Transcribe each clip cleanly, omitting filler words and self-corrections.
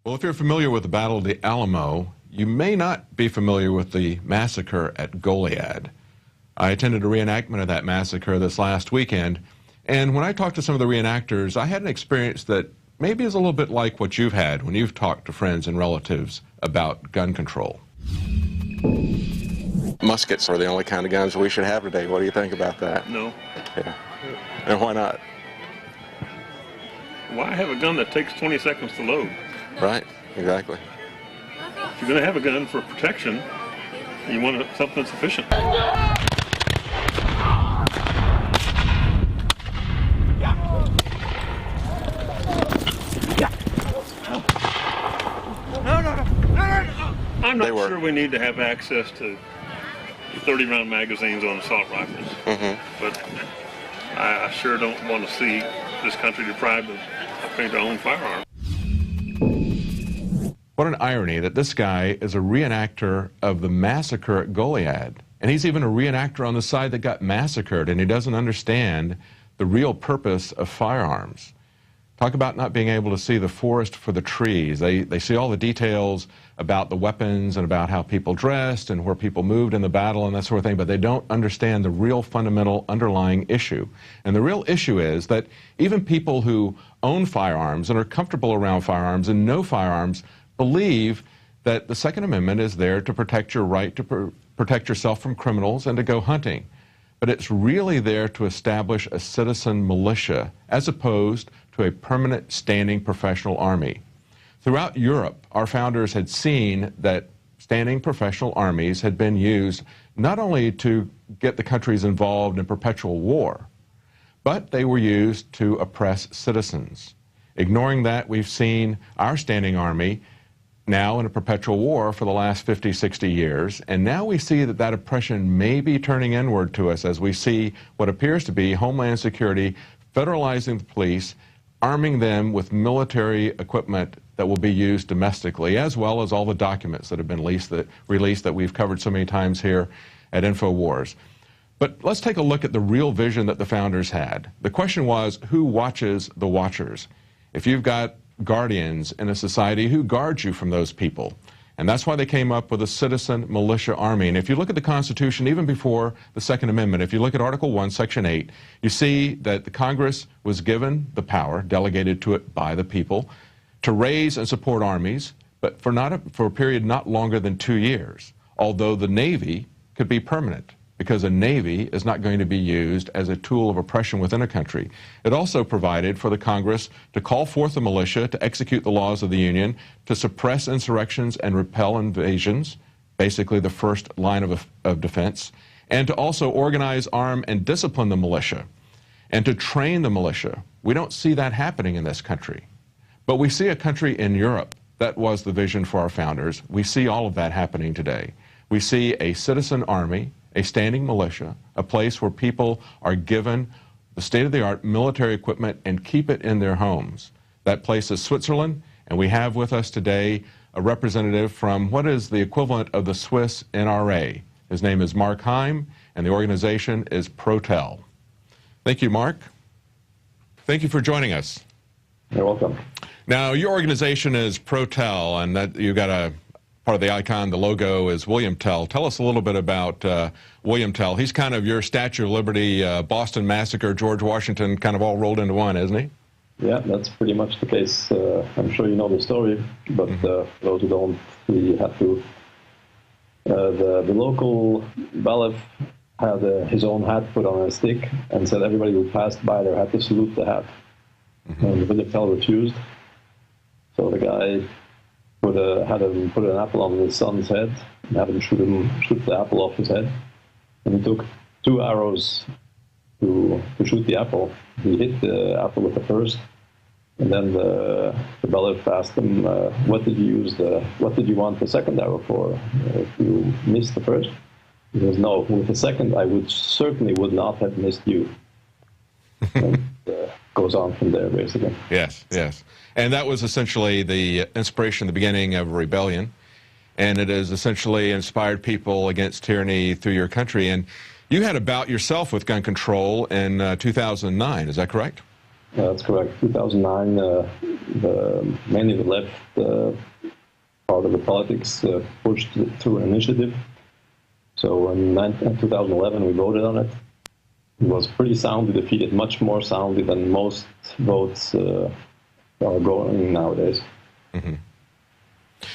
Well, if you're familiar with the Battle of the Alamo, you may not be familiar with the massacre at Goliad. I attended a reenactment of that massacre this last weekend, and when I talked to some of the reenactors, I had an experience that maybe is a little bit like what you've had when you've talked to friends and relatives about gun control. Muskets are the only kind of guns we should have today. What do you think about that? No. Yeah. And why not? Why have a gun that takes 20 seconds to load? Right, exactly. If you're going to have a gun for protection, you want something sufficient. I'm not sure we need to have access to 30-round magazines on assault rifles, but I sure don't want to see this country deprived of having to own firearms. What an irony that this guy is a reenactor of the massacre at Goliad, and he's even a reenactor on the side that got massacred, and he doesn't understand the real purpose of firearms. Talk about not being able to see the forest for the trees. They see all the details about the weapons and about how people dressed and where people moved in the battle and that sort of thing, but they don't understand the real fundamental underlying issue. And the real issue is that even people who own firearms and are comfortable around firearms and know firearms believe that the Second Amendment is there to protect your right to protect yourself from criminals and to go hunting. But it's really there to establish a citizen militia as opposed to a permanent standing professional army. Throughout Europe, our founders had seen that standing professional armies had been used not only to get the countries involved in perpetual war, but they were used to oppress citizens. Ignoring that, we've seen our standing army now in a perpetual war for the last 50, 60 years, and now we see that that oppression may be turning inward to us as we see what appears to be Homeland Security federalizing the police, arming them with military equipment that will be used domestically, as well as all the documents that have been released that we've covered so many times here at InfoWars. But let's take a look at the real vision that the founders had. The question was, who watches the watchers? If you've got guardians in a society, who guards you from those people? And that's why they came up with a citizen militia army. And if you look at the Constitution, even before the Second Amendment, if you look at Article 1, Section 8, you see that the Congress was given the power, delegated to it by the people, to raise and support armies, but for a period not longer than 2 years, although the Navy could be permanent, because a Navy is not going to be used as a tool of oppression within a country. It also provided for the Congress to call forth the militia to execute the laws of the Union, to suppress insurrections and repel invasions, basically the first line of defense, and to also organize, arm, and discipline the militia, and to train the militia. We don't see that happening in this country. But we see a country in Europe. That was the vision for our founders. We see all of that happening today. We see a citizen army, a standing militia, a place where people are given the state-of-the-art military equipment and keep it in their homes. That place is Switzerland, and we have with us today a representative from what is the equivalent of the Swiss NRA. His name is Mark Heim, and the organization is Protel. Thank you, Mark. Thank you for joining us. You're welcome. Now, your organization is Protel, and that you got a part of the icon, the logo is William Tell. Tell us a little bit about William Tell. He's kind of your Statue of Liberty, Boston Massacre, George Washington, kind of all rolled into one, isn't he? Yeah, that's pretty much the case. I'm sure you know the story, but for those who don't, we had to. The local bailiff had his own hat put on a stick and said everybody who passed by there had to salute the hat. And William Tell refused. So the guy had him put an apple on his son's head and had him shoot the apple off his head. And he took 2 arrows to shoot the apple. He hit the apple with the first, and then the bailiff asked him, "What did you want the second arrow for? If you missed the first?" He goes, "No, with the second, I certainly would not have missed you." And goes on from there, basically. Yes, yes. And that was essentially the inspiration, the beginning of a rebellion. And it has essentially inspired people against tyranny through your country. And you had a bout yourself with gun control in 2009, is that correct? That's correct. 2009, mainly the left part of the politics pushed through an initiative. So in 2011, we voted on it. It was pretty soundly defeated, much more soundly than most votes are going nowadays. Mm-hmm.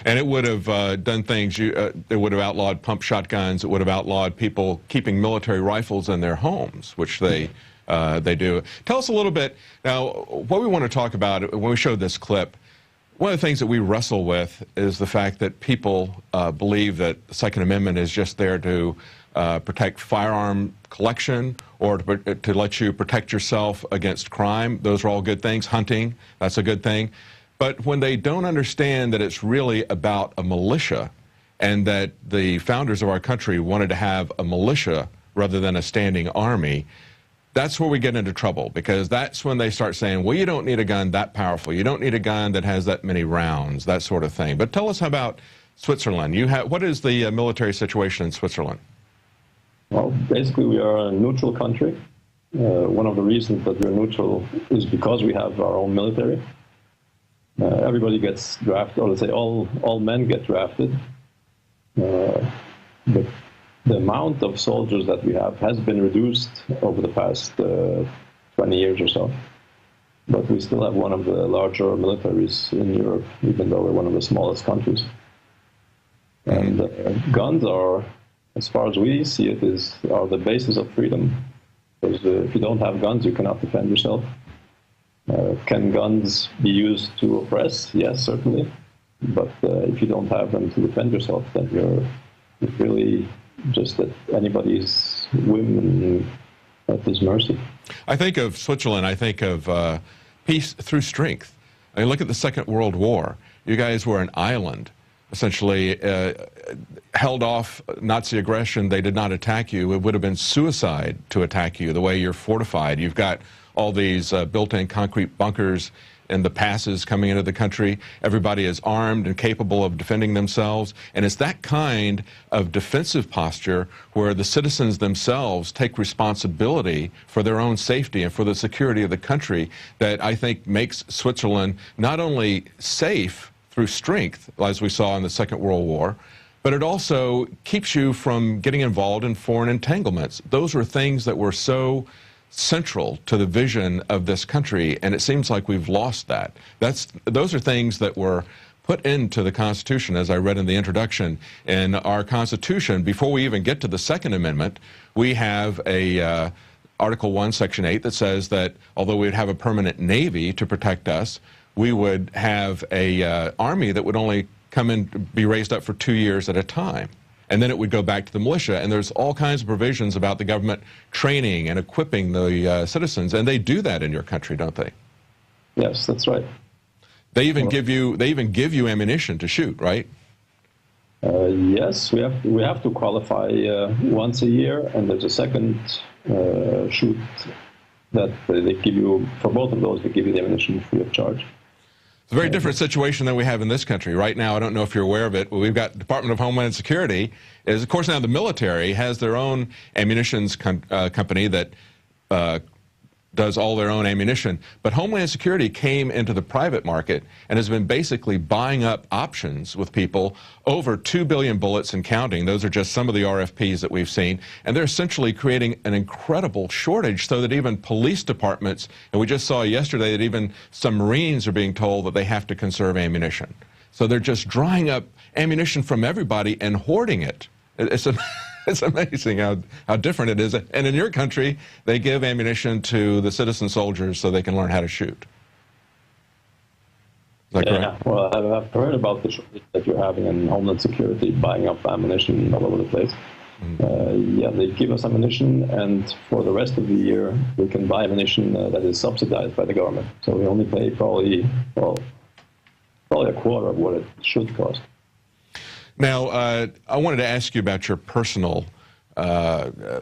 And it would have done things, it would have outlawed pump shotguns, it would have outlawed people keeping military rifles in their homes, which they do. Tell us a little bit, now, what we want to talk about, when we showed this clip, one of the things that we wrestle with is the fact that people believe that the Second Amendment is just there to protect firearm collection or to let you protect yourself against crime. Those are all good things. Hunting, that's a good thing. But when they don't understand that it's really about a militia and that the founders of our country wanted to have a militia rather than a standing army, that's where we get into trouble, because that's when they start saying, well, you don't need a gun that powerful. You don't need a gun that has that many rounds, that sort of thing. But tell us about Switzerland. What is the military situation in Switzerland? Well, basically, we are a neutral country. One of the reasons that we're neutral is because we have our own military. Everybody gets drafted, or let's say all men get drafted. But the amount of soldiers that we have has been reduced over the past 20 years or so. But we still have one of the larger militaries in Europe, even though we're one of the smallest countries. And guns are, as far as we see it, are the basis of freedom. Because if you don't have guns, you cannot defend yourself. Can guns be used to oppress? Yes, certainly. But if you don't have them to defend yourself, then you're really just at anybody's whim and at his mercy. I think of Switzerland, I think of peace through strength. I mean, look at the Second World War. You guys were an island, essentially held off Nazi aggression. They did not attack you. It would have been suicide to attack you the way you're fortified. You've got all these built-in concrete bunkers in the passes coming into the country. Everybody is armed and capable of defending themselves. And it's that kind of defensive posture where the citizens themselves take responsibility for their own safety and for the security of the country that I think makes Switzerland not only safe through strength, as we saw in the Second World War, but it also keeps you from getting involved in foreign entanglements. Those were things that were so central to the vision of this country, and it seems like we've lost that. Those are things that were put into the Constitution, as I read in the introduction. In our Constitution, before we even get to the Second Amendment, we have a Article 1, Section 8 that says that although we would have a permanent Navy to protect us, we would have a Army that would only come in, be raised up for 2 years at a time. And then it would go back to the militia. And there's all kinds of provisions about the government training and equipping the citizens. And they do that in your country, don't they? Yes, that's right. They even give you ammunition to shoot, right? Yes, we have to qualify once a year, and there's a second shoot that they give you. For both of those, they give you the ammunition free of charge. It's a very different situation than we have in this country. Right now, I don't know if you're aware of it, but we've got the Department of Homeland Security. Of course, now the military has their own ammunitions company that does all their own ammunition. But Homeland Security came into the private market and has been basically buying up options with people, over 2 billion bullets and counting. Those are just some of the RFPs that we've seen. And they're essentially creating an incredible shortage so that even police departments, and we just saw yesterday that even some Marines are being told that they have to conserve ammunition. So they're just drying up ammunition from everybody and hoarding it. It's amazing how different it is. And in your country, they give ammunition to the citizen soldiers so they can learn how to shoot. Is that correct? Yeah, well, I've heard about the shortage that you're having in Homeland Security, buying up ammunition all over the place. Yeah, they give us ammunition, and for the rest of the year, we can buy ammunition that is subsidized by the government. So we only pay probably a quarter of what it should cost. Now, I wanted to ask you about your personal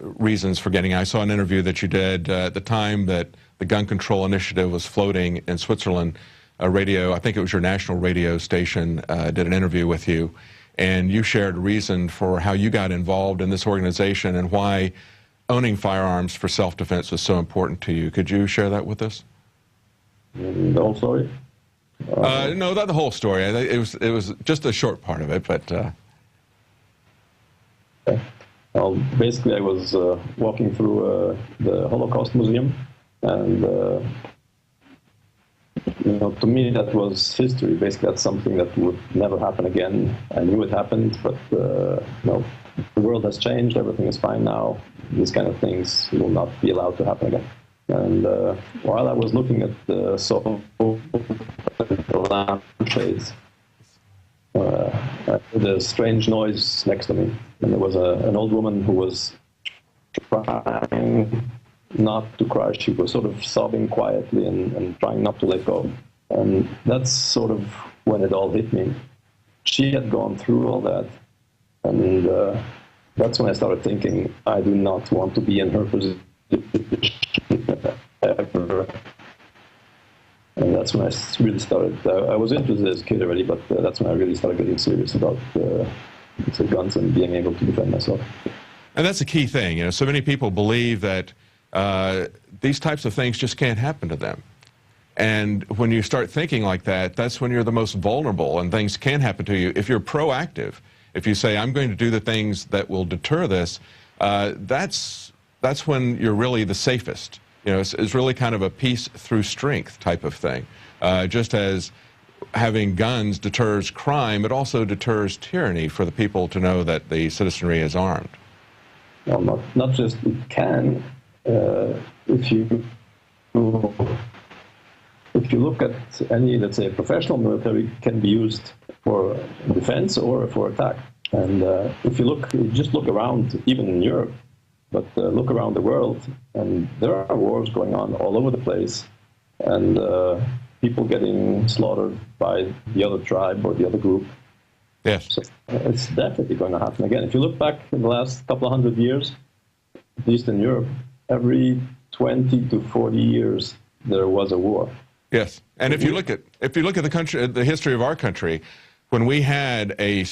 reasons for getting. I saw an interview that you did at the time that the gun control initiative was floating in Switzerland. Radio, I think it was your national radio station, did an interview with you, and you shared a reason for how you got involved in this organization and why owning firearms for self-defense was so important to you. Could you share that with us? The whole story? No, not the whole story. It was just a short part of it, but. Okay. Well, basically, I was walking through the Holocaust Museum, and to me, that was history. Basically, that's something that would never happen again. I knew it happened, but the world has changed. Everything is fine now. These kind of things will not be allowed to happen again. And while I was looking at the lampshades, I heard a strange noise next to me, and there was an old woman who was trying not to cry. She was sort of sobbing quietly and trying not to let go. And that's sort of when it all hit me. She had gone through all that, and that's when I started thinking, I do not want to be in her position ever. And that's when I really started. I was interested as a kid already, but that's when I really started getting serious about guns and being able to defend myself. And that's a key thing. So many people believe that these types of things just can't happen to them. And when you start thinking like that, that's when you're the most vulnerable and things can happen to you. If you're proactive, if you say, I'm going to do the things that will deter this, that's when you're really the safest. It's really kind of a peace through strength type of thing. Just as having guns deters crime, it also deters tyranny for the people to know that the citizenry is armed. Well, not just it can. If you look at any, let's say, professional military, can be used for defense or for attack. And if you just look around, even in Europe, but look around the world, and there are wars going on all over the place, and people getting slaughtered by the other tribe or the other group. Yes. So it's definitely going to happen again. If you look back in the last couple of 100 years, at least in Europe, every 20 to 40 years there was a war. Yes, and if you look at the history of our country, when we had a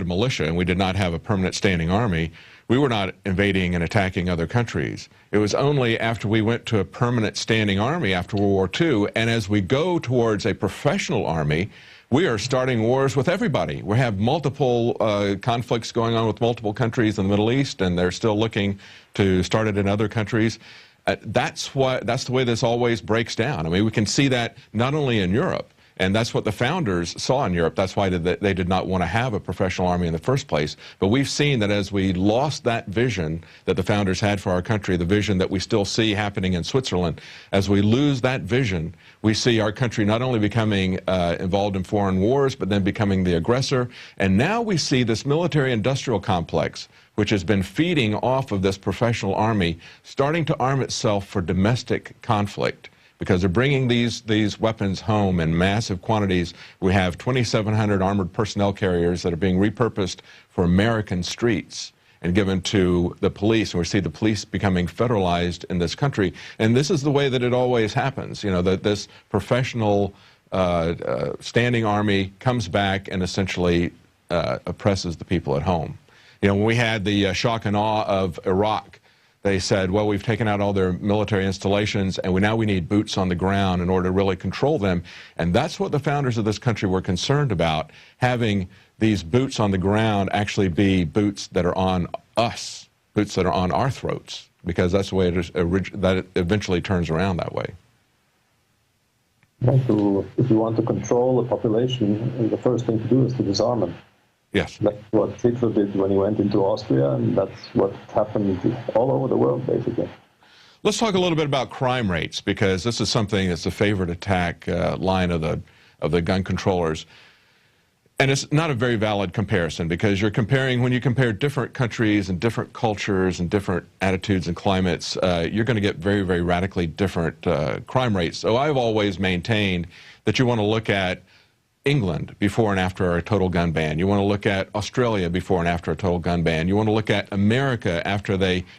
militia and we did not have a permanent standing army, we were not invading and attacking other countries. It was only after we went to a permanent standing army after World War II, and as we go towards a professional army, we are starting wars with everybody. We have multiple conflicts going on with multiple countries in the Middle East, and they're still looking to start it in other countries. That's the way this always breaks down. I mean, we can see that not only in Europe, and that's what the founders saw in Europe. That's why they did not want to have a professional army in the first place. But we've seen that as we lost that vision that the founders had for our country, the vision that we still see happening in Switzerland, as we lose that vision, we see our country not only becoming involved in foreign wars, but then becoming the aggressor. And now we see this military-industrial complex, which has been feeding off of this professional army, starting to arm itself for domestic conflict, because they're bringing these weapons home in massive quantities. We have 2,700 armored personnel carriers that are being repurposed for American streets and given to the police, and we see the police becoming federalized in this country. And this is the way that it always happens, that this professional standing army comes back and essentially oppresses the people at home. When we had the shock and awe of Iraq, they said, well, we've taken out all their military installations, and now we need boots on the ground in order to really control them. And that's what the founders of this country were concerned about, having these boots on the ground actually be boots that are on us, boots that are on our throats, because that's the way it eventually turns around that way. If you want to control a population, the first thing to do is to disarm them. Yes. That's what Hitler did when he went into Austria, and that's what happened all over the world, basically. Let's talk a little bit about crime rates, because this is something that's a favorite attack line of the gun controllers. And it's not a very valid comparison, because when you compare different countries and different cultures and different attitudes and climates, you're going to get very, very radically different crime rates. So I've always maintained that you want to look at England before and after a total gun ban. You want to look at Australia before and after a total gun ban. You want to look at America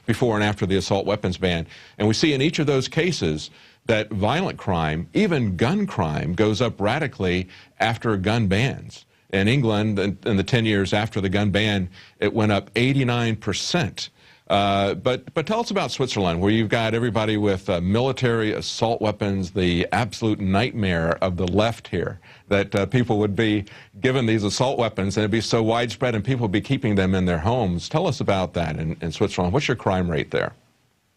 before and after the assault weapons ban. And we see in each of those cases that violent crime, even gun crime, goes up radically after gun bans. In England, in the 10 years after the gun ban, it went up 89%. But tell us about Switzerland, where you've got everybody with military assault weapons, the absolute nightmare of the left here, that people would be given these assault weapons and it'd be so widespread and people would be keeping them in their homes. Tell us about that in Switzerland. What's your crime rate there?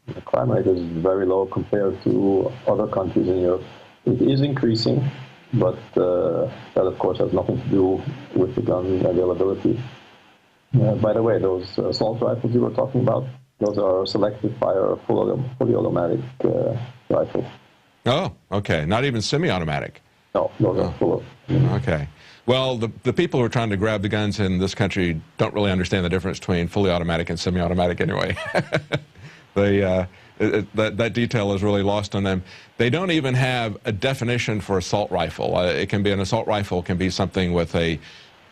The crime rate is very low compared to other countries in Europe. It is increasing, but that, of course, has nothing to do with the gun availability. By the way, those assault rifles you were talking about, those are selective fire, fully automatic rifles. Oh, okay. Not even semi-automatic. No, those are full. Okay. Well, the people who are trying to grab the guns in this country don't really understand the difference between fully automatic and semi-automatic anyway. That detail is really lost on them. They don't even have a definition for assault rifle. It can be an assault rifle, can be something with a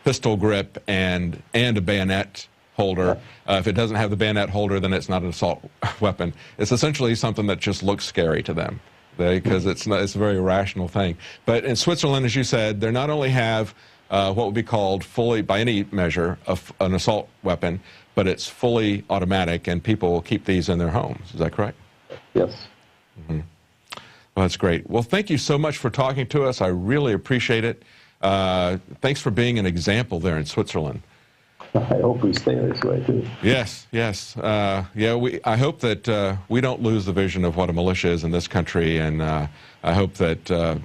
pistol grip and a bayonet holder. If it doesn't have the bayonet holder, then it's not an assault weapon. It's essentially something that just looks scary to them, because it's a very irrational thing. But in Switzerland, as you said, they not only have what would be called fully, by any measure, an assault weapon, but it's fully automatic, and people will keep these in their homes. Is that correct? Yes. Mm-hmm. Well, that's great. Well, thank you so much for talking to us. I really appreciate it. Thanks for being an example there in Switzerland. I hope we stay this way, too. Yes, yes. I hope that we don't lose the vision of what a militia is in this country, and I hope that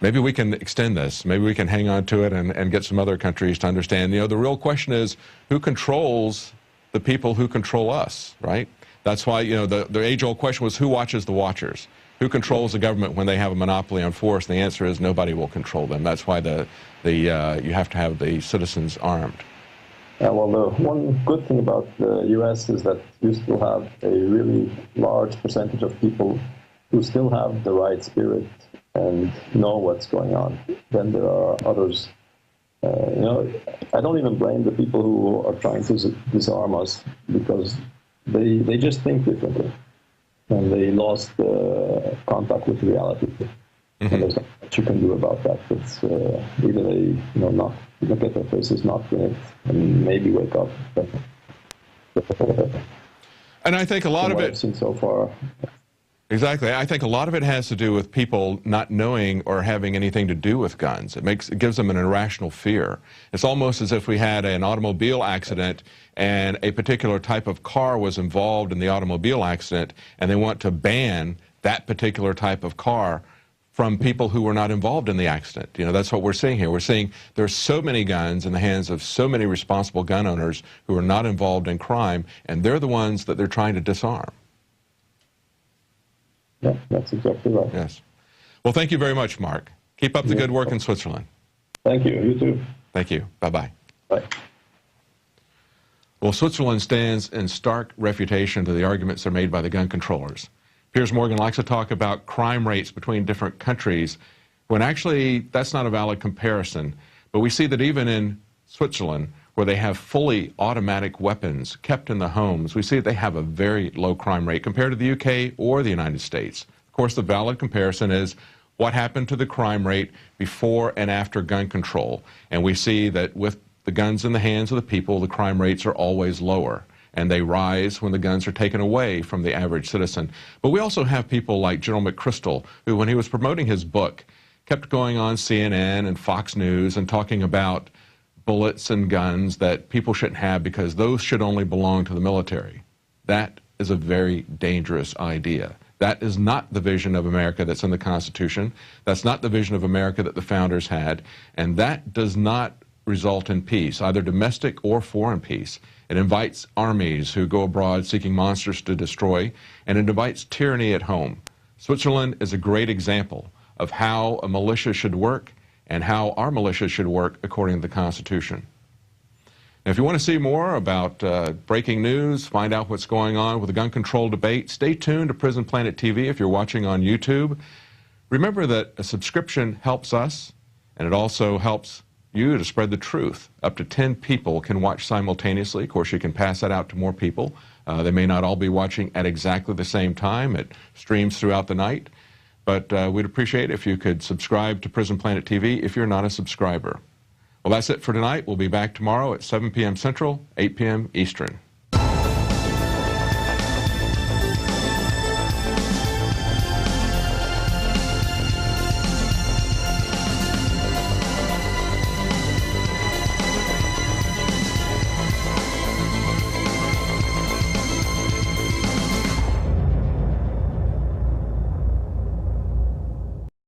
maybe we can extend this. Maybe we can hang on to it and get some other countries to understand. The real question is, who controls the people who control us, right? That's why, the age-old question was, who watches the watchers? Who controls the government when they have a monopoly on force? And the answer is nobody will control them. That's why you have to have the citizens armed. Well, the one good thing about the U.S. is that you still have a really large percentage of people who still have the right spirit and know what's going on. Then there are others. I don't even blame the people who are trying to disarm us, because they just think differently. And they lost contact with reality. Mm-hmm. And there's not much you can do about that. It's either they, not look at their faces, not in it, and maybe wake up. And I think a lot of it. I've seen so far. Exactly. I think a lot of it has to do with people not knowing or having anything to do with guns. It gives them an irrational fear. It's almost as if we had an automobile accident and a particular type of car was involved in the automobile accident, and they want to ban that particular type of car from people who were not involved in the accident. That's what we're seeing here. We're seeing there's so many guns in the hands of so many responsible gun owners who are not involved in crime, and they're the ones that they're trying to disarm. Yeah, that's exactly right. Yes. Well, thank you very much, Mark. Keep up the good work in Switzerland. Thank you. You too. Thank you. Bye-bye. Bye. Well, Switzerland stands in stark refutation to the arguments that are made by the gun controllers. Piers Morgan likes to talk about crime rates between different countries, when actually that's not a valid comparison. But we see that even in Switzerland, where they have fully automatic weapons kept in the homes, we see that they have a very low crime rate compared to the UK or the United States. Of course, the valid comparison is what happened to the crime rate before and after gun control. And we see that with the guns in the hands of the people, the crime rates are always lower, and they rise when the guns are taken away from the average citizen. But we also have people like General McChrystal, who, when he was promoting his book, kept going on CNN and Fox News and talking about bullets and guns that people shouldn't have because those should only belong to the military. That is a very dangerous idea. That is not the vision of America that's in the Constitution. That's not the vision of America that the founders had. And that does not result in peace, either domestic or foreign peace. It invites armies who go abroad seeking monsters to destroy, and it invites tyranny at home. Switzerland is a great example of how a militia should work and how our militia should work according to the Constitution. Now, if you want to see more about breaking news, find out what's going on with the gun control debate, stay tuned to Prison Planet TV if you're watching on YouTube. Remember that a subscription helps us, and it also helps you to spread the truth. Up to 10 people can watch simultaneously. Of course, you can pass that out to more people. They may not all be watching at exactly the same time. It streams throughout the night. But we'd appreciate it if you could subscribe to Prison Planet TV if you're not a subscriber. Well, that's it for tonight. We'll be back tomorrow at 7 p.m. Central, 8 p.m. Eastern.